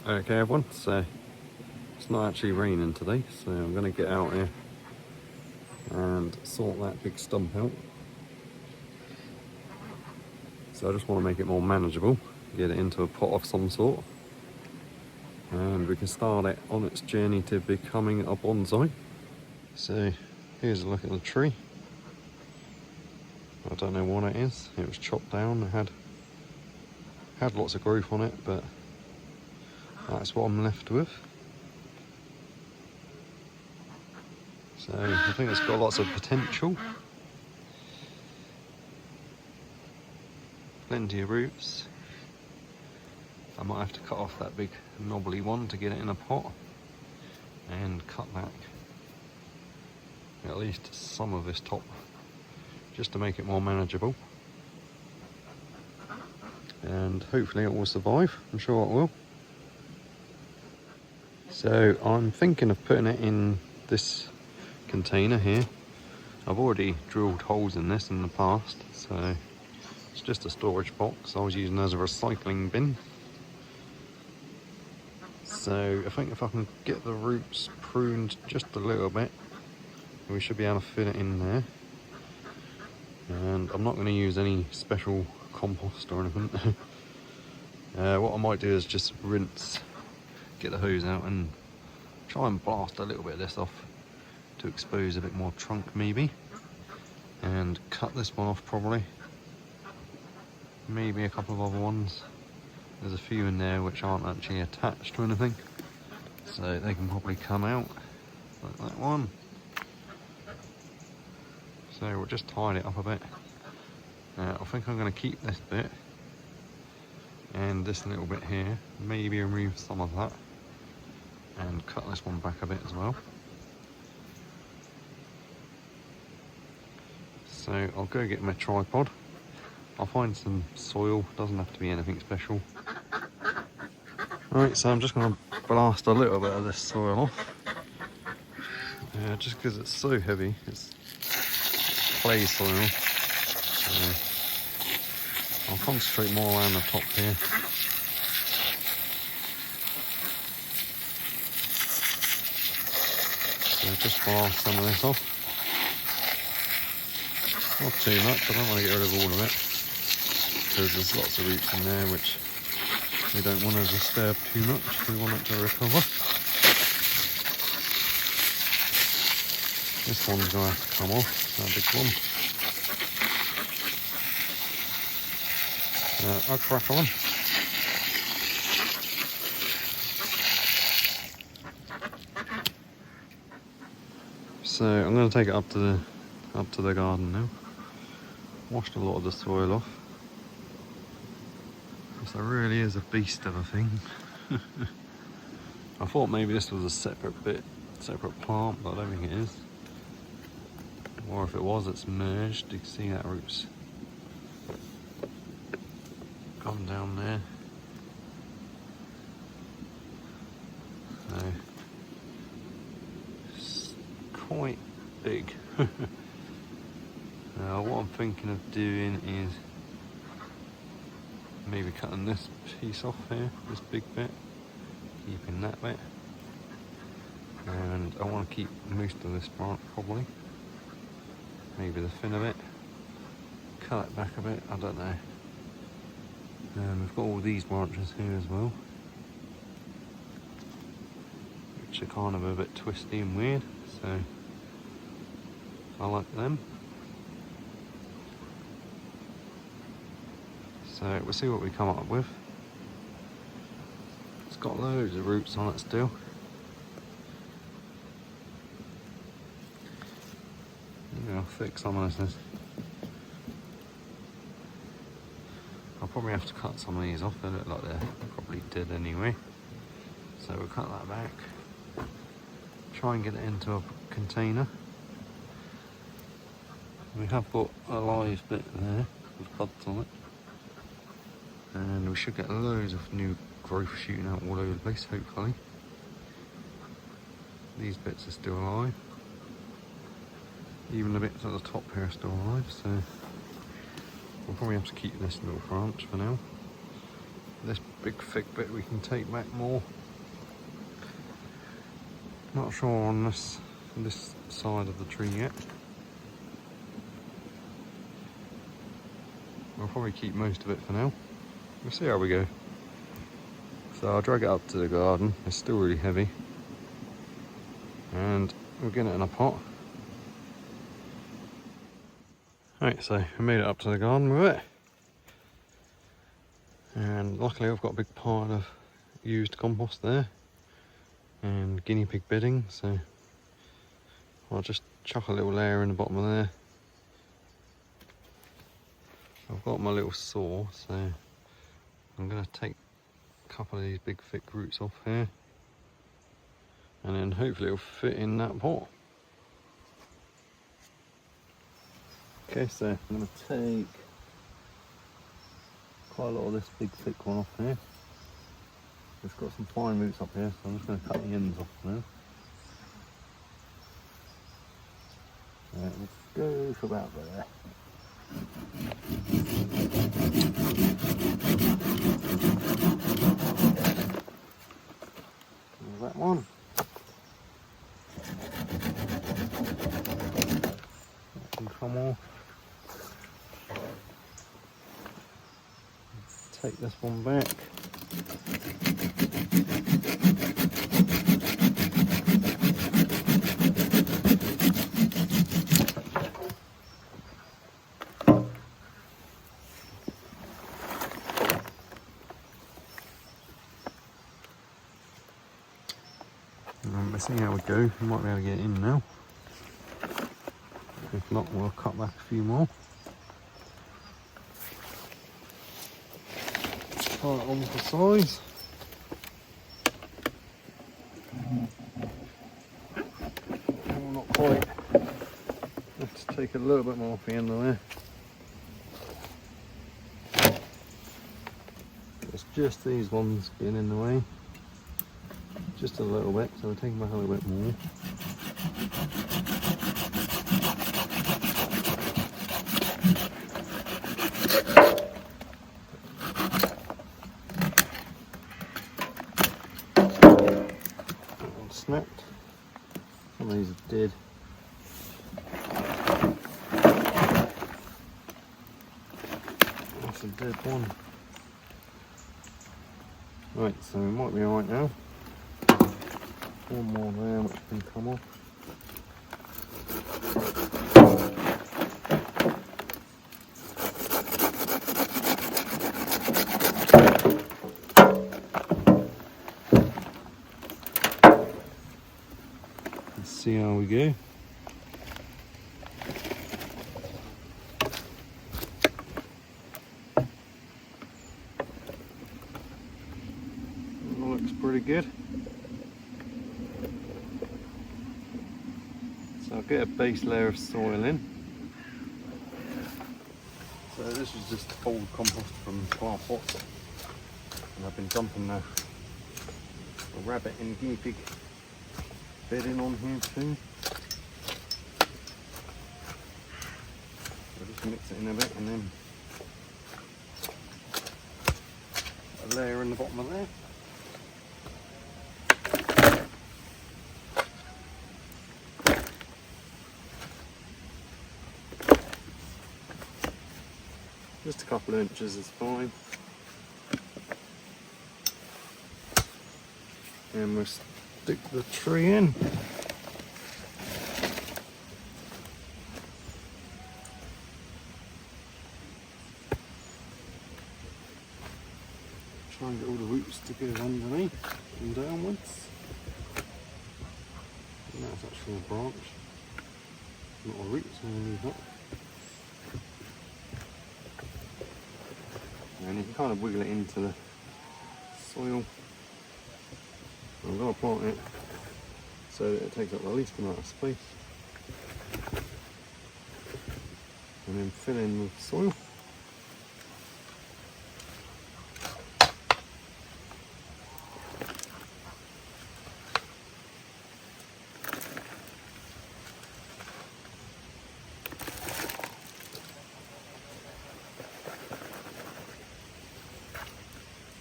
Okay everyone, so it's not actually raining today, so I'm going to get out here and sort that big stump out. So I just want to make it more manageable, get it into a pot of some sort, and we can start it on its journey to becoming a bonsai. So here's a look at the tree. I don't know what it is. It was chopped down. It had lots of growth on it, but that's what I'm left with. So I think it's got lots of potential. Plenty of roots. I might have to cut off that big knobbly one to get it in a pot and cut back at least some of this top just to make it more manageable, and hopefully it will survive. I'm sure it will. So I'm thinking of putting it in this container here. I've already drilled holes in this in the past, so it's just a storage box I was using as a recycling bin. So I think if I can get the roots pruned just a little bit, we should be able to fit it in there. And I'm not going to use any special compost or anything. What I might do is just rinse, get the hose out and try and blast a little bit of this off to expose a bit more trunk maybe, and cut this one off probably, maybe a couple of other ones. There's a few in there which aren't actually attached to anything, so they can probably come out, like that one. So we'll just tidy it up a bit. I think I'm going to keep this bit and this little bit here, maybe remove some of that and cut this one back a bit as well. So I'll go get my tripod. I'll find some soil, doesn't have to be anything special. Alright, so I'm just going to blast a little bit of this soil off. Just because it's so heavy, it's clay soil. So I'll concentrate more around the top here. So just blast some of this off. Not too much, I don't want to get rid of all of it, because there's lots of roots in there which we don't want to disturb too much. We want it to recover. This one's going to have to come off, that big one. I'll crack on. So I'm going to take it up to the garden now. Washed a lot of the soil off. This really is a beast of a thing. I thought maybe this was a separate plant, but I don't think it is. Or if it was, it's merged. You can see that roots come down there. So it's quite big. What I'm thinking of doing is maybe cutting this piece off here, this big bit, keeping that bit, and I want to keep most of this branch probably, maybe the fin of it, cut it back a bit, I don't know. We've got all these branches here as well, which are kind of a bit twisty and weird, so I like them. So we'll see what we come up with. It's got loads of roots on it still. Look how thick some of this is. I'll probably have to cut some of these off. They look like they're probably dead anyway. So we'll cut that back. Try and get it into a container. We have got a live bit there with buds on it. And we should get loads of new growth shooting out all over the place, hopefully. These bits are still alive. Even the bits at the top here are still alive, so we'll probably have to keep this little branch for now. this big thick bit we can take back more. Not sure on this side of the tree yet. We'll probably keep most of it for now. We'll see how we go. So I'll drag it up to the garden. It's still really heavy. And we'll get it in a pot. Right, so I made it up to the garden with it. And luckily I've got a big pile of used compost there. And guinea pig bedding, so I'll just chuck a little layer in the bottom of there. I've got my little saw, so I'm going to take a couple of these big thick roots off here. And then hopefully it'll fit in that pot. Okay, so I'm going to take quite a lot of this big thick one off here. It's got some fine roots up here, so I'm just going to cut the ends off now. Right, let's go for about there. There's that one. That can come off. Let's take this one back. Let's see how we go. We might be able to get in now. If not, we'll cut back a few more. Try it on the size. Oh, not quite. Have to take a little bit more off the end of there. It's just these ones getting in the way. Just a little bit, so we're taking back a little bit more. That one snapped. Some of these are dead. That's a dead one. Right, so we might be alright now. One more there which can come off. Let's see how we go. That looks pretty good. So I'll get a base layer of soil in. So this is just old compost from plant pots, and I've been dumping the rabbit and guinea pig bedding on here too. I'll just mix it in a bit and then a layer in the bottom of there. Just a couple of inches is fine. And we'll stick the tree in. Try and get all the roots to go underneath and downwards. And that's actually a branch, not a root, so we'll leave that. And you can kind of wiggle it into the soil. I'm going to plant it so that it takes up the least amount of space. And then fill in with soil.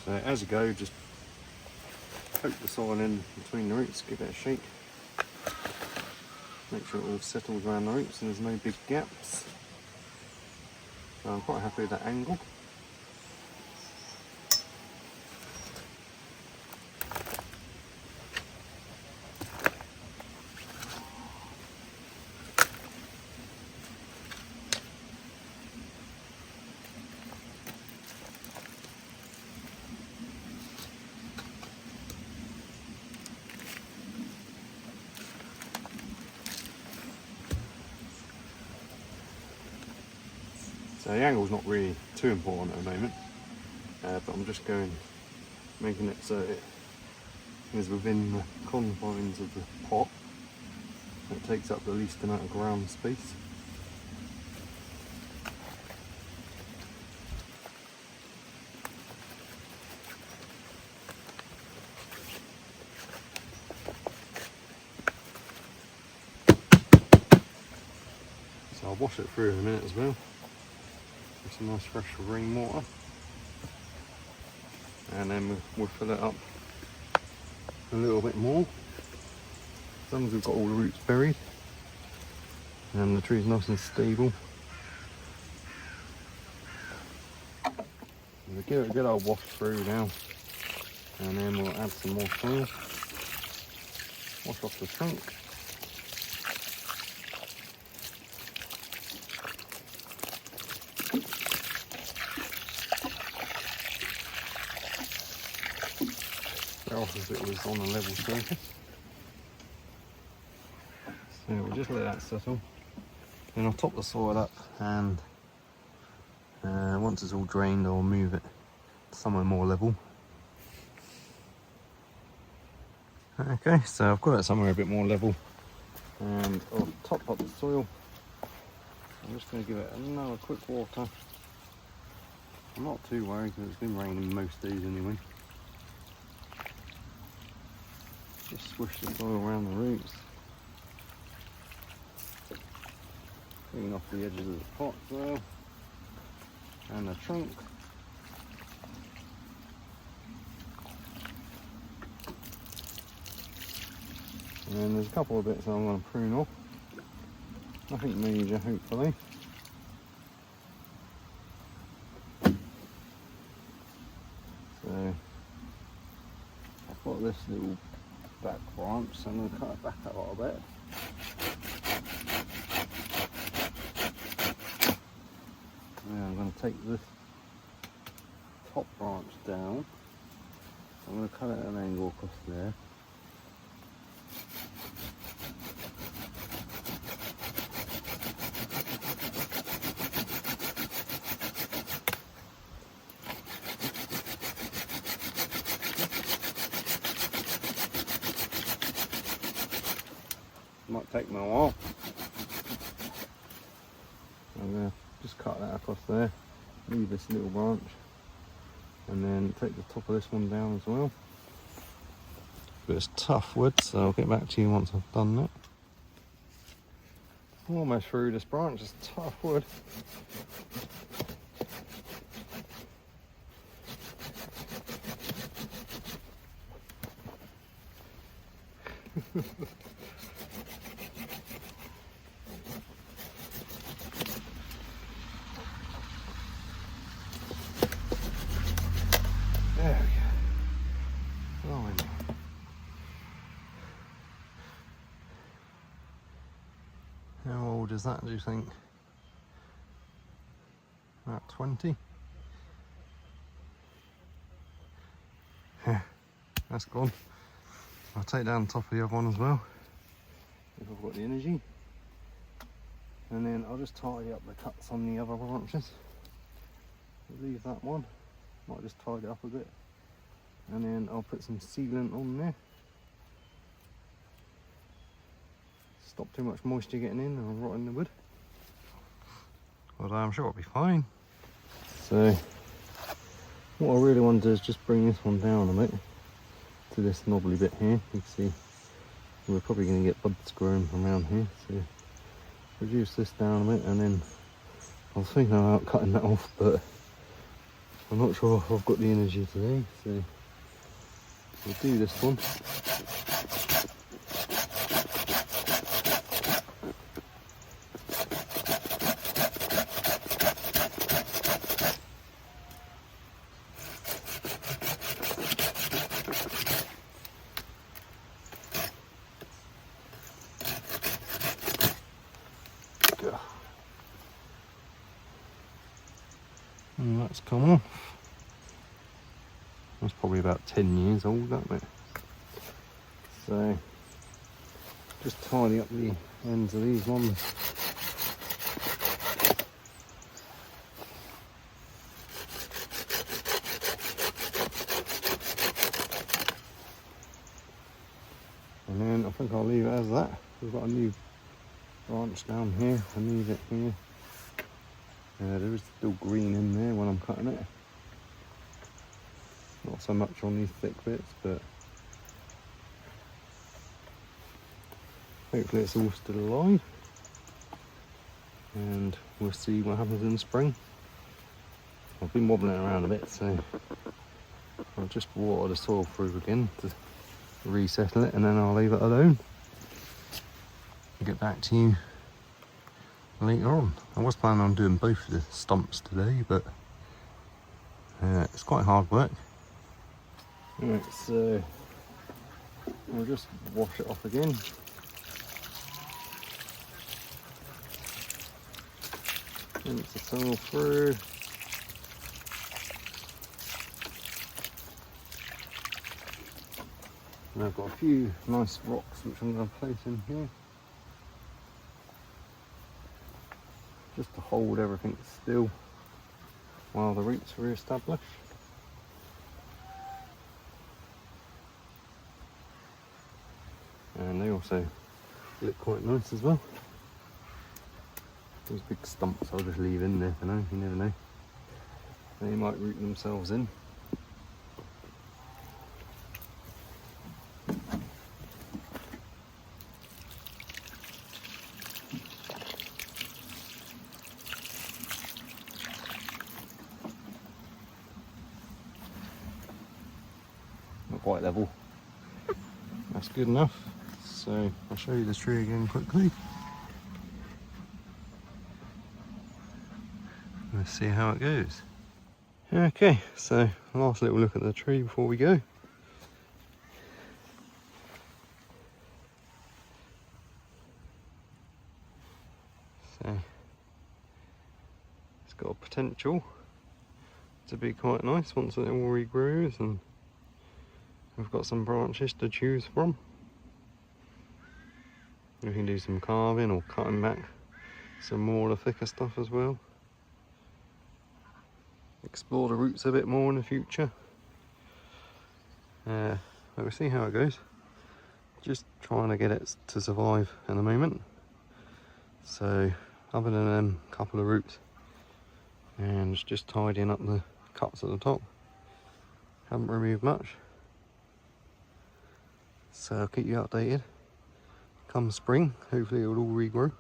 So as you go, just poke the soil in between the roots, give it a shake. Make sure it all settles around the roots and there's no big gaps. So I'm quite happy with that angle. So the angle's not really too important at the moment, but I'm just making it so it is within the confines of the pot. It takes up the least amount of ground space. So I'll wash it through in a minute as well. Some nice fresh rainwater, and then we'll fill it up a little bit more. As long as we've got all the roots buried and the tree's nice and stable. We'll give it a good old wash through now, and then we'll add some more soil. Wash off the trunk. As it was on a level surface. So we'll just let that settle. Then I'll top the soil up, and once it's all drained I'll move it somewhere more level. Okay, so I've got it somewhere a bit more level, and I'll top up the soil. I'm just going to give it another quick water. I'm not too worried because it's been raining most days anyway. Just squish the soil around the roots. Clean off the edges of the pot as well. And the trunk. And then there's a couple of bits I'm going to prune off. Nothing major, hopefully. So I've got this little back branch, so I'm going to cut it back a little bit. And I'm going to take this top branch down. I'm going to cut it at an angle across there. Might take me a while. I'm going to just cut that across there, leave this little branch, and then take the top of this one down as well. But it's tough wood, so I'll get back to you once I've done that. Almost through this branch, it's tough wood. There we go. Blimey. How old is that, do you think? About 20? Yeah, that's gone. I'll take down the top of the other one as well, if I've got the energy. And then I'll just tidy up the cuts on the other branches. I'll leave that one. Might just tidy it up a bit. And then I'll put some sealant on there. Stop too much moisture getting in and rotting the wood. But I'm sure it'll be fine. So what I really want to do is just bring this one down a bit to this knobbly bit here. You can see we're probably going to get buds growing from around here. So reduce this down a bit, and then I was thinking about cutting that off, but I'm not sure if I've got the energy today, so we'll do this one. And that's come off. That's probably about 10 years old, that bit. So just tidy up the ends of these ones. And then I think I'll leave it as that. We've got a new branch down here. I leave it here. There is still green in there when I'm cutting it. Not so much on these thick bits, but hopefully it's all still alive. And we'll see what happens in the spring. I've been wobbling around a bit, so I'll just water the soil through again to resettle it, and then I'll leave it alone. I'll get back to you later on. I was planning on doing both of the stumps today, but it's quite hard work. Right, so I'll just wash it off again. Rinse the soil through. And I've got a few nice rocks which I'm going to place in here, just to hold everything still while the roots are re-established. And they also look quite nice as well. Those big stumps I'll just leave in there for now, you never know. They might root themselves in. Not quite level. That's good enough. So I'll show you the tree again quickly. Let's see how it goes. Okay, so last little look at the tree before we go. So it's got a potential to be quite nice once it all regrows, and we've got some branches to choose from. We can do some carving or cutting back some more of the thicker stuff as well. Explore the roots a bit more in the future. We'll see how it goes. Just trying to get it to survive in the moment. So other than them couple of roots, and it's just tidying up the cuts at the top. Haven't removed much. So I'll keep you updated. Come spring, hopefully it will all regrow.